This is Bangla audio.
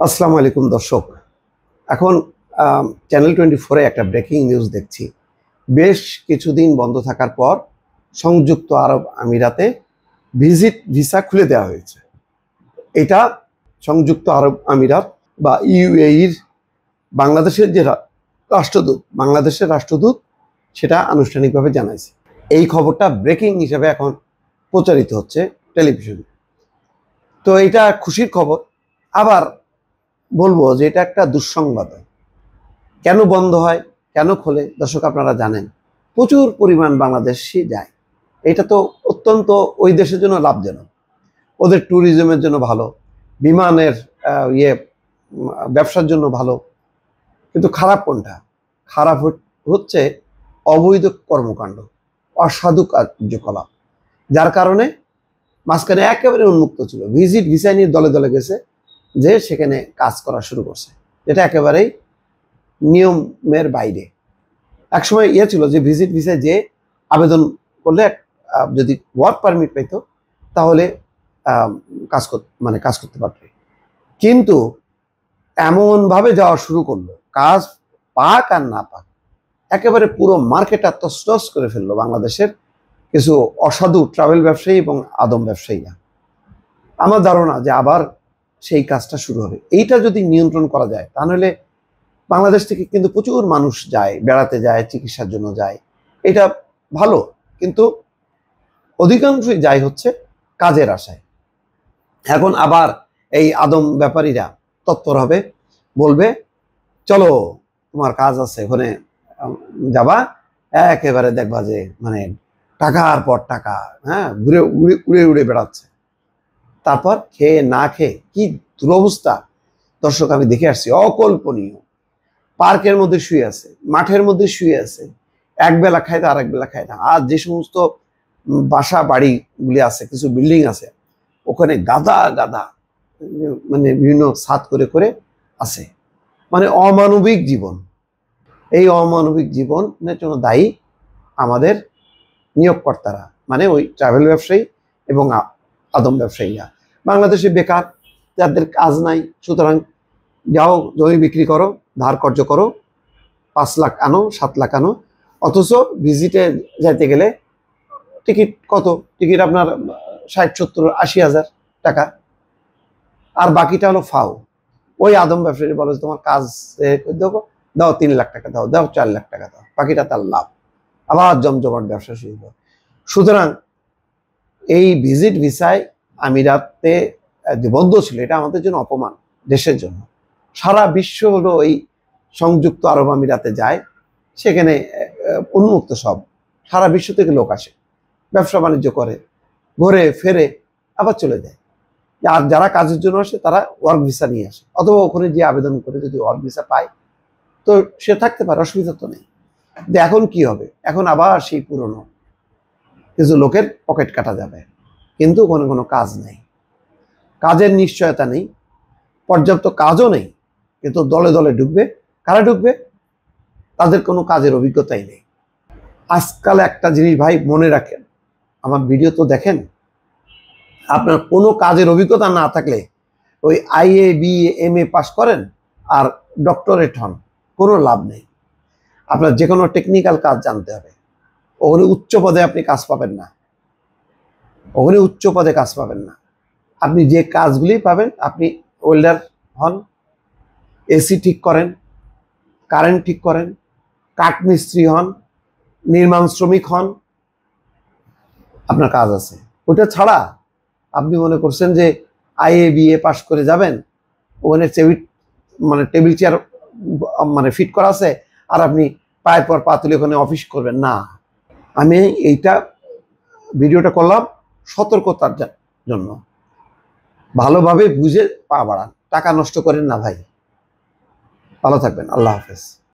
আসসালামু আলাইকুম দর্শক। এখন চ্যানেল 24-এ একটা ব্রেকিং নিউজ দেখছি। বেশ কিছুদিন বন্ধ থাকার পর সংযুক্ত আরব আমিরাতে ভিসা খুলে দেওয়া হয়েছে। এটা সংযুক্ত আরব আমিরাত বা ইউএইর বাংলাদেশের রাষ্ট্রদূত সেটা আনুষ্ঠানিকভাবে জানাইছে। এই খবরটা ব্রেকিং হিসেবে এখন প্রচারিত হচ্ছে টেলিভিশনে। তো এটা খুশির খবর, আবার বলবো যে এটা একটা দুঃসংবাদ। কেন বন্ধ হয়, কেন খোলে, দর্শক আপনারা জানেন প্রচুর পরিমাণ বাংলাদেশি যায়। এটা তো অত্যন্ত ওই দেশের জন্য লাভজনক, ওদের ট্যুরিজমের জন্য ভালো, বিমানের ব্যবসার জন্য ভালো। কিন্তু খারাপ কোনটা? খারাপ হচ্ছে অবৈধ কর্মকাণ্ড, অসাধু কার্যকলাপ, যার কারণে মাঝখানে একেবারে উন্মুক্ত ছিল। ভিসা নিয়ে দলে দলে গেছে, যে সেখানে কাজ করা শুরু করছে, যেটা একেবারেই নিয়মের বাইরে। একসময় ছিল যে ভিসায় যে আবেদন করলে যদি ওয়ার্ক পারমিট পেত তাহলে কাজ করতে পারবে। কিন্তু এমনভাবে যাওয়া শুরু করলো, কাজ পাক আর না পাক একেবারে পুরো মার্কেটটা তছনছ করে ফেললো বাংলাদেশের কিছু অসাধু ট্রাভেল ব্যবসায়ী এবং আদম ব্যবসায়ীরা। আমার ধারণা যে আবার সেই কাজটা শুরু হবে। এইটা যদি নিয়ন্ত্রণ করা যায় তাহলে বাংলাদেশ থেকে কিন্তু প্রচুর মানুষ যায়, বেড়াতে যায়, চিকিৎসার জন্য যায়, এটা ভালো। কিন্তু অধিকাংশই যায় হচ্ছে কাজের আশায়। এখন আবার এই আদম ব্যাপারীরা তৎপর হবে, বলবে চলো তোমার কাজ আছে, ওখানে যাবা, একেবারে দেখবা যে টাকার পর টাকা, ঘুরে উড়ে উড়ে উড়ে বেড়াচ্ছে। তারপর খেয়ে না খেয়ে কি দুরবস্থা দর্শক আমি দেখে আসছি, অকল্পনীয়। পার্কের মধ্যে শুয়ে আছে, মাঠের মধ্যে শুয়ে আছে, এক বেলা খায় তো আরেক বেলা খায় না। আর যে সমস্ত বাসা বাড়িগুলি আছে, কিছু বিল্ডিং আছে, ওখানে গাদা গাদা বিভিন্ন ছাদ করে করে আছে। অমানবিক জীবন। এই অমানবিক জীবনের জন্য দায়ী আমাদের নিয়োগকর্তারা, ওই ট্রাভেল ব্যবসায়ী এবং আদম ব্যবসায়ীরা। বাংলাদেশে বেকার, যাদের কাজ নাই, সুতরাং যাও জমি বিক্রি করো, ধার কর্য করো, 5 লাখ আনো, 7 লাখ আনো। অথচ ভিজিটে যাইতে গেলে টিকিট কত? টিকিট আপনার 60, 70, 80 হাজার টাকা। আর বাকিটা হলো ফাও। ওই আদম ব্যবসায়ী বলে তোমার কাজ দেবো, দাও 3 লাখ টাকা দাও, দাও 4 লাখ টাকা দাও, বাকিটা তার লাভ। আবার জমজমাট ব্যবসা শুরু হয়। সুতরাং এই ভিসায় আমিরাতে যে বন্ধ ছিল, এটা আমাদের জন্য অপমান, দেশের জন্য। সারা বিশ্ব হলো এই সংযুক্ত আরব আমিরাতে যায়, সেখানে উন্মুক্ত সব, সারা বিশ্ব থেকে লোক আসে, ব্যবসা বাণিজ্য করে, ঘুরে ফেরে আবার চলে যায়। আর যারা কাজের জন্য আসে তারা ওয়ার্ক ভিসা নিয়ে আসে, অথবা ওখানে যে আবেদন করে যদি ওয়ার্ক ভিসা পায় তো সে থাকতে পারে, অসুবিধা তো নেই। এখন কি হবে? এখন আবার সেই পুরনো কিছু লোকের পকেট কাটা যাবে, কিন্তু কোনো কাজ নেই, কাজের নিশ্চয়তা নেই, পর্যাপ্ত কাজও নেই, কিন্তু দলে দলে ঢুকবে। কারা ঢুকবে? তাদের কোনো কাজের অভিজ্ঞতাই নেই। আজকাল একটা জিনিস ভাই মনে রাখেন, আমার ভিডিও তো দেখেন, আপনার কোনো কাজের অভিজ্ঞতা না থাকলে ওই IA, BA, MA পাস করেন আর ডক্টরেট হন, কোনো লাভ নেই। আপনার যে কোনো টেকনিক্যাল কাজ জানতে হবে। ওখানে উচ্চ পদে আপনি কাজ পাবেন না, ওখানে উচ্চ পদে কাজ পাবেন না। আপনি যে কাজগুলি পাবেন, আপনি ওয়েল্ডার হন, AC ঠিক করেন, কারেন্ট ঠিক করেন, কাঠ মিস্ত্রি হন, নির্মাণ শ্রমিক হন, আপনার কাজ আছে। ওটা ছাড়া আপনি মনে করছেন যে IA, BA পাস করে যাবেন, ওখানে টেবিল চেয়ার ফিট করা আছে, আর আপনি পায়ের পর পা তুলে ওখানে অফিস করবেন না। আমি এইটা ভিডিওটা করলাম সতর্কতার জন্য। ভালোভাবে বুঝে পা বাড়ান, টাকা নষ্ট করেন না ভাই। ভালো থাকবেন, আল্লাহ হাফেজ।